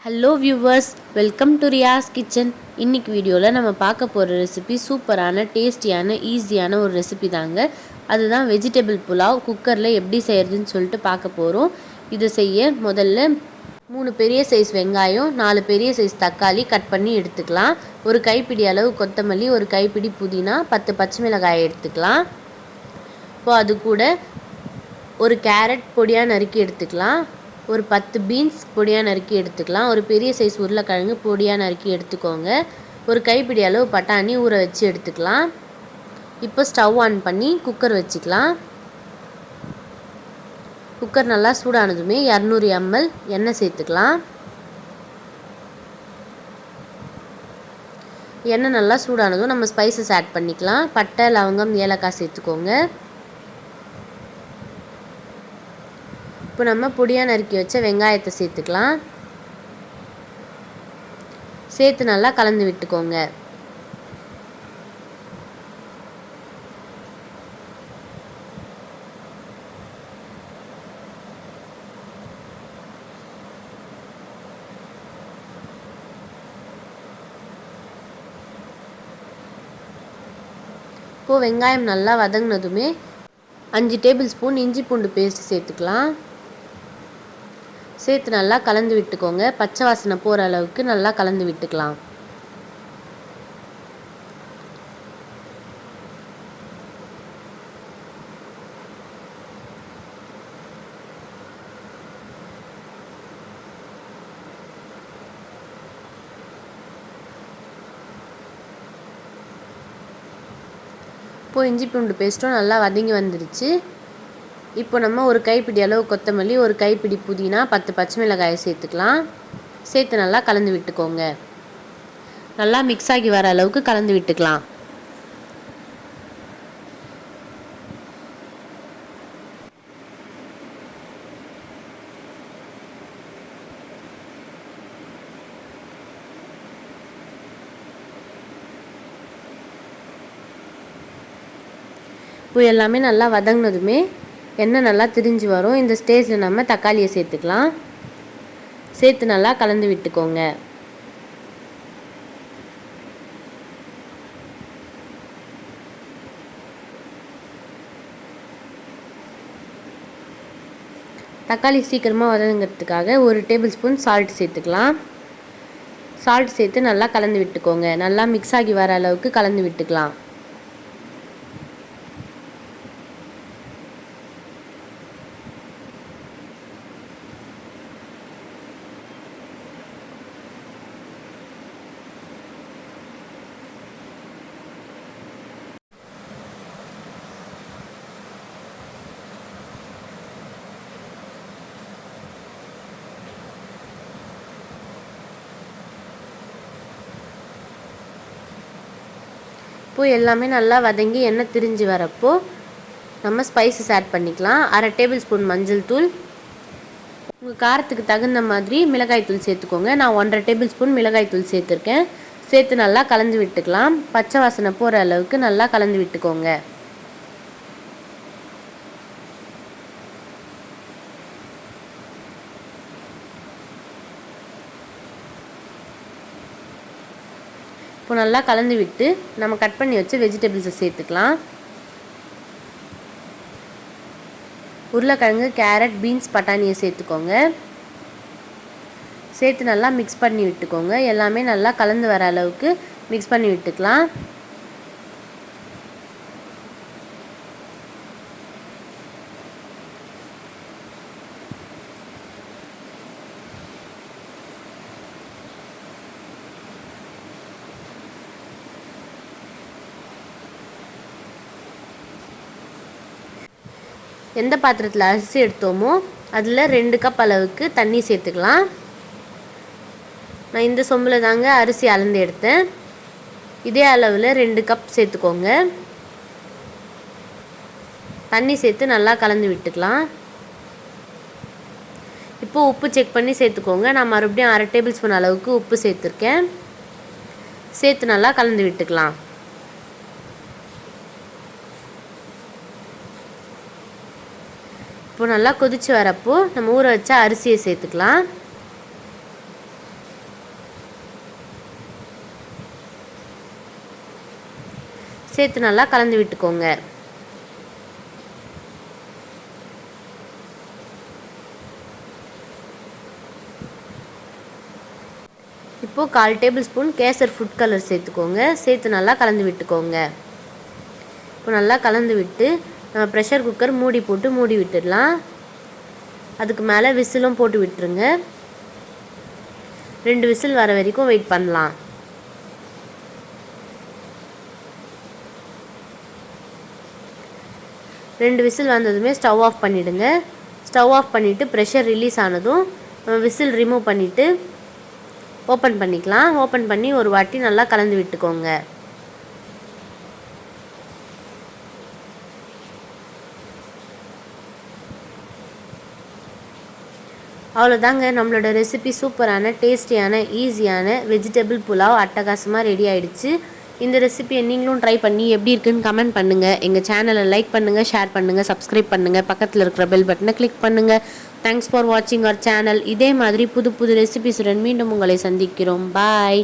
Hello viewers, welcome to Riyas kitchen. இன்னைக்கு வீடியோவில் நம்ம பார்க்க போகிற ரெசிபி சூப்பரான டேஸ்டியான ஈஸியான ஒரு ரெசிபி தாங்க. அதுதான் வெஜிடபிள் புலாவ். குக்கரில் எப்படி செய்கிறதுன்னு சொல்லிட்டு பார்க்க போகிறோம். இதை செய்ய முதல்ல 3 பெரிய சைஸ் வெங்காயம், 4 பெரிய சைஸ் தக்காளி கட் பண்ணி எடுத்துக்கலாம். ஒரு கைப்பிடி அளவு கொத்தமல்லி, ஒரு கைப்பிடி புதினா, 10 பச்சை மிளகாய் எடுத்துக்கலாம். இப்போது அது கூட ஒரு கேரட் பொடியாக நறுக்கி எடுத்துக்கலாம். ஒரு 10 பீன்ஸ் பொடியாக நறுக்கி எடுத்துக்கலாம். ஒரு பெரிய சைஸ் உருளைக்கிழங்கு பொடியாக நறுக்கி எடுத்துக்கோங்க. ஒரு கைப்பிடி அளவு பட்டாணி ஊற வச்சு எடுத்துக்கலாம். இப்போ ஸ்டவ் ஆன் பண்ணி குக்கர் வச்சுக்கலாம். குக்கர் நல்லா சூடானதுமே 200 ml எண்ணெய் சேர்த்துக்கலாம். எண்ணெய் நல்லா சூடானதும் நம்ம ஸ்பைசஸ் ஆட் பண்ணிக்கலாம். பட்டை, லவங்கம், ஏலக்காய் சேர்த்துக்கோங்க. இப்போ நம்ம பொடியாக நறுக்கி வச்ச வெங்காயத்தை சேர்த்துக்கலாம். சேர்த்து நல்லா கலந்து விட்டுக்கோங்க. இப்போது வெங்காயம் நல்லா வதங்கினதுமே 5 டேபிள் ஸ்பூன் இஞ்சி பூண்டு பேஸ்ட் சேர்த்துக்கலாம். சேர்த்து நல்லா கலந்து விட்டுக்கோங்க. பச்சை வாசனை போகிற அளவுக்கு நல்லா கலந்து விட்டுக்கலாம். இப்போது இஞ்சி பூண்டு பேஸ்ட்டும் நல்லா வதங்கி வந்துடுச்சு. இப்போ நம்ம ஒரு கைப்பிடி அளவு கொத்தமல்லி, ஒரு கைப்பிடி புதினா, 10 பச்சை மிளகாயை சேர்த்துக்கலாம். சேர்த்து நல்லா கலந்து விட்டுக்கோங்க. நல்லா மிக்ஸ் ஆகி வர அளவுக்கு கலந்து விட்டுக்கலாம். இப்போ எல்லாமே நல்லா வதங்கினதுமே எண்ணெய் நல்லா திரிஞ்சு வரும். இந்த ஸ்டேஜில் நம்ம தக்காளியை சேர்த்துக்கலாம். சேர்த்து நல்லா கலந்து விட்டுக்கோங்க. தக்காளி சீக்கிரமாக வதங்கிறதுக்காக 1 டேபிள் ஸ்பூன் சால்ட் சேர்த்துக்கலாம். சால்ட் சேர்த்து நல்லா கலந்து விட்டுக்கோங்க. நல்லா மிக்ஸ் ஆகி வர அளவுக்கு கலந்து விட்டுக்கலாம். இப்போது எல்லாமே நல்லா வதங்கி எண்ணெய் திரிஞ்சு வரப்போ நம்ம ஸ்பைசஸ் ஆட் பண்ணிக்கலாம். 1/2 டேபிள் ஸ்பூன் மஞ்சள் தூள், உங்கள் காரத்துக்கு தகுந்த மாதிரி மிளகாய் தூள் சேர்த்துக்கோங்க. நான் 1/2 டேபிள் ஸ்பூன் மிளகாய் தூள் சேர்த்துருக்கேன். சேர்த்து நல்லா கலந்து விட்டுக்கலாம். பச்சை வாசனை போகிற அளவுக்கு நல்லா கலந்து விட்டுக்கோங்க. இப்போ நல்லா கலந்து விட்டு நம்ம கட் பண்ணி வச்சு வெஜிடபிள்ஸை சேர்த்துக்கலாம். உருளைக்கிழங்கு, கேரட், பீன்ஸ், பட்டாணியை சேர்த்துக்கோங்க. சேர்த்து நல்லா மிக்ஸ் பண்ணி விட்டுக்கோங்க. எல்லாமே நல்லா கலந்து வர அளவுக்கு மிக்ஸ் பண்ணி விட்டுக்கலாம். எந்த பாத்திரத்தில் அரிசி எடுத்தோமோ அதில் 2 கப் அளவுக்கு தண்ணி சேர்த்துக்கலாம். நான் இந்த சொம்பில் தாங்க அரிசி அளந்து எடுத்தேன். இதே அளவில் 2 கப் சேர்த்துக்கோங்க. தண்ணி சேர்த்து நல்லா கலந்து விட்டுக்கலாம். இப்போது உப்பு செக் பண்ணி சேர்த்துக்கோங்க. நான் மறுபடியும் 1/2 டேபிள் ஸ்பூன் அளவுக்கு உப்பு சேர்த்துருக்கேன். சேர்த்து நல்லா கலந்து விட்டுக்கலாம். இப்போ நல்லா கொதிச்சு வரப்போ நம்ம ஊற வச்ச அரிசியை சேர்த்துக்கலாம். சேர்த்து நல்லா கலந்து விட்டுக்கோங்க. இப்போது 1/4 table spoon kesar food colour சேர்த்துக்கோங்க. சேர்த்து நல்லா கலந்து விட்டுக்கோங்க. இப்போ நல்லா கலந்து விட்டு நம்ம ப்ரெஷர் குக்கர் மூடி போட்டு மூடி விட்டுடலாம். அதுக்கு மேலே விசிலும் போட்டு விட்டுருங்க. 2 விசில் வர வரைக்கும் வெயிட் பண்ணலாம். ரெண்டு விசில் வந்ததுமே ஸ்டவ் ஆஃப் பண்ணிவிடுங்க. ஸ்டவ் ஆஃப் பண்ணிவிட்டு ப்ரெஷர் ரிலீஸ் ஆனதும் விசில் ரிமூவ் பண்ணிவிட்டு ஓப்பன் பண்ணிக்கலாம். ஓப்பன் பண்ணி ஒரு வாட்டி நல்லா கலந்து விட்டுக்கோங்க. அவ்வளோதாங்க, நம்மளோட ரெசிபி சூப்பரான டேஸ்டியான ஈஸியான வெஜிடபிள் புலாவ் அட்டகாசமாக ரெடி ஆகிடுச்சு. இந்த ரெசிபியை நீங்களும் ட்ரை பண்ணி எப்படி இருக்குன்னு கமெண்ட் பண்ணுங்கள். எங்கள் சேனலை லைக் பண்ணுங்கள், ஷேர் பண்ணுங்கள், சப்ஸ்கிரைப் பண்ணுங்கள், பக்கத்தில் இருக்கிற பெல் பட்டனை கிளிக் பண்ணுங்கள். தேங்க்ஸ் ஃபார் வாட்சிங் அவர் சேனல். இதே மாதிரி புது புது ரெசிபிஸுடன் மீண்டும் உங்களை சந்திக்கிறோம். பாய்.